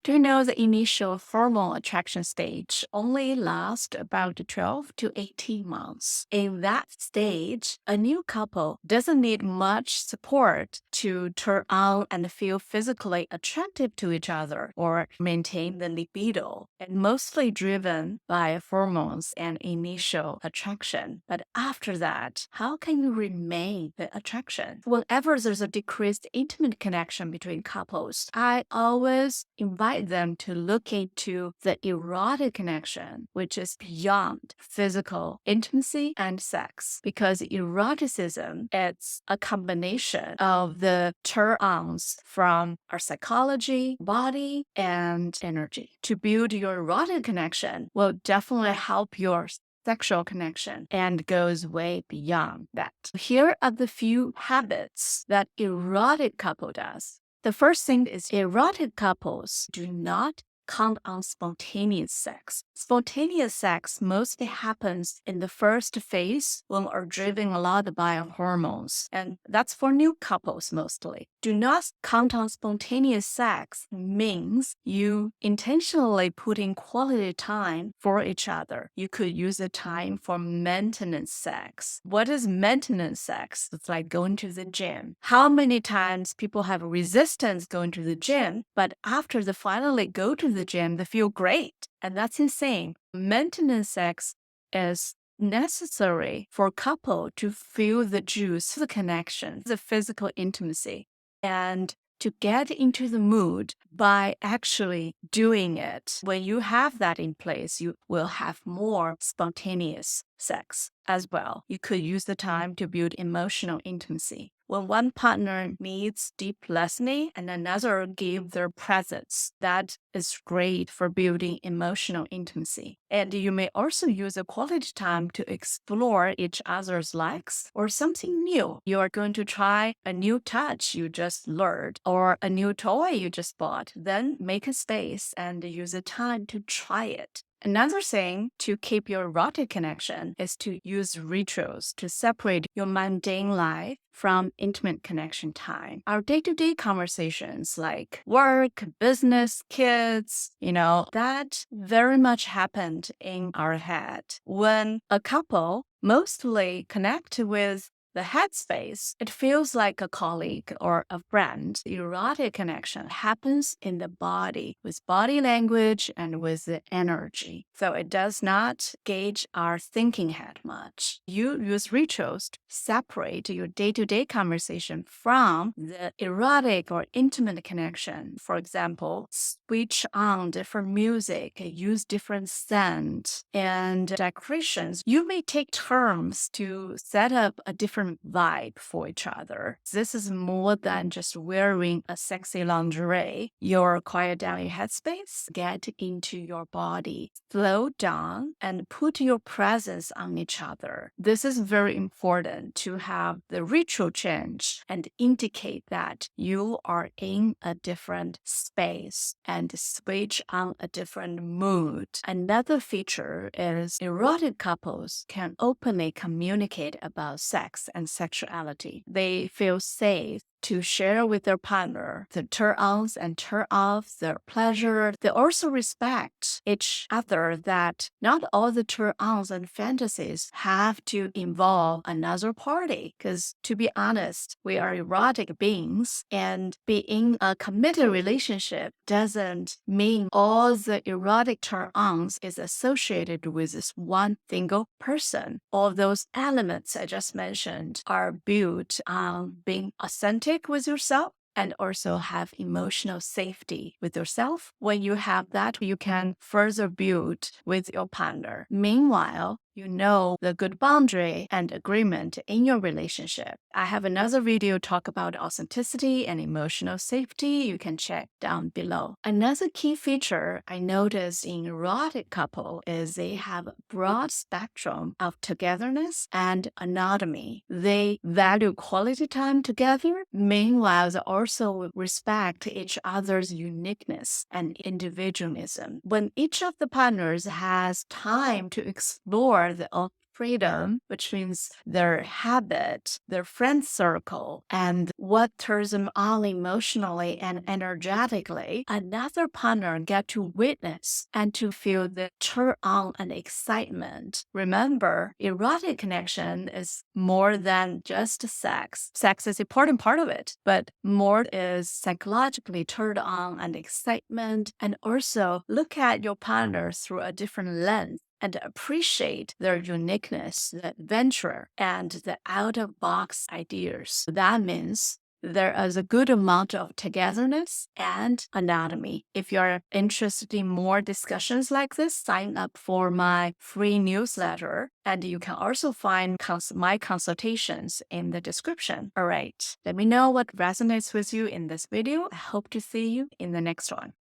Do you know the initial hormone attraction stage only lasts about 12 to 18 months? In that stage, a new couple doesn't need much support to turn on and feel physically attractive to each other or maintain the libido, and mostly driven by hormones and initial attraction. But after that, how can you remain the attraction? Whenever there's a decreased intimate connection between couples, I always invite them to look into the erotic connection, which is beyond physical intimacy and sex. Because eroticism is a combination of the turn-ons from our psychology, body, and energy. To build your erotic connection will definitely help your sexual connection and goes way beyond that. Here are the few habits that erotic couple does. The first thing is erotic couples do not count on spontaneous sex. Spontaneous sex mostly happens in the first phase when we're driven a lot by hormones, and that's for new couples mostly. Do not count on spontaneous sex means you intentionally put in quality time for each other. You could use the time for maintenance sex. What is maintenance sex? It's like going to the gym. How many times people have resistance going to the gym, but after they finally go to the gym, they feel great. And that's insane. Maintenance sex is necessary for a couple to feel the juice, the connection, the physical intimacy, and to get into the mood by actually doing it. When you have that in place, you will have more spontaneous sex as well. You could use the time to build emotional intimacy. When one partner needs deep listening and another give their presence, that is great for building emotional intimacy. And you may also use a quality time to explore each other's likes or something new. You are going to try a new touch you just learned or a new toy you just bought. Then make a space and use the time to try it. Another thing to keep your erotic connection is to use rituals to separate your mundane life from intimate connection time. Our day-to-day conversations like work, business, kids, that very much happened in our head. When a couple mostly connect with the headspace, it feels like a colleague or a friend. Erotic connection happens in the body with body language and with the energy. So it does not gauge our thinking head much. You use rituals to separate your day-to-day conversation from the erotic or intimate connection. For example, switch on different music, use different scents and decorations. You may take turns to set up a different vibe for each other. This is more than just wearing a sexy lingerie. You're quiet down your headspace, get into your body, slow down, and put your presence on each other. This is very important to have the ritual change and indicate that you are in a different space and switch on a different mood. Another feature is erotic couples can openly communicate about sex and sexuality. They feel safe to share with their partner the turn-ons and turn-offs, their pleasure. They also respect each other that not all the turn-ons and fantasies have to involve another party. Because to be honest, we are erotic beings, and being in a committed relationship doesn't mean all the erotic turn-ons is associated with this one single person. All those elements I just mentioned are built on being authentic with yourself and also have emotional safety with yourself. When you have that, you can further build with your partner. Meanwhile, you know the good boundary and agreement in your relationship. I have another video talk about authenticity and emotional safety. You can check down below. Another key feature I noticed in erotic couple is they have a broad spectrum of togetherness and autonomy. They value quality time together. Meanwhile, they also respect each other's uniqueness and individualism. When each of the partners has time to explore their own freedom, which means their habit, their friend circle, and what turns them on emotionally and energetically, another partner get to witness and to feel the turn on and excitement. Remember, erotic connection is more than just sex. Sex is an important part of it, but more is psychologically turned on and excitement, and also look at your partner through a different lens and appreciate their uniqueness, the adventure, and the out-of-box ideas. That means there is a good amount of togetherness and anatomy. If you're interested in more discussions like this, sign up for my free newsletter, and you can also find my consultations in the description. All right, let me know what resonates with you in this video. I hope to see you in the next one.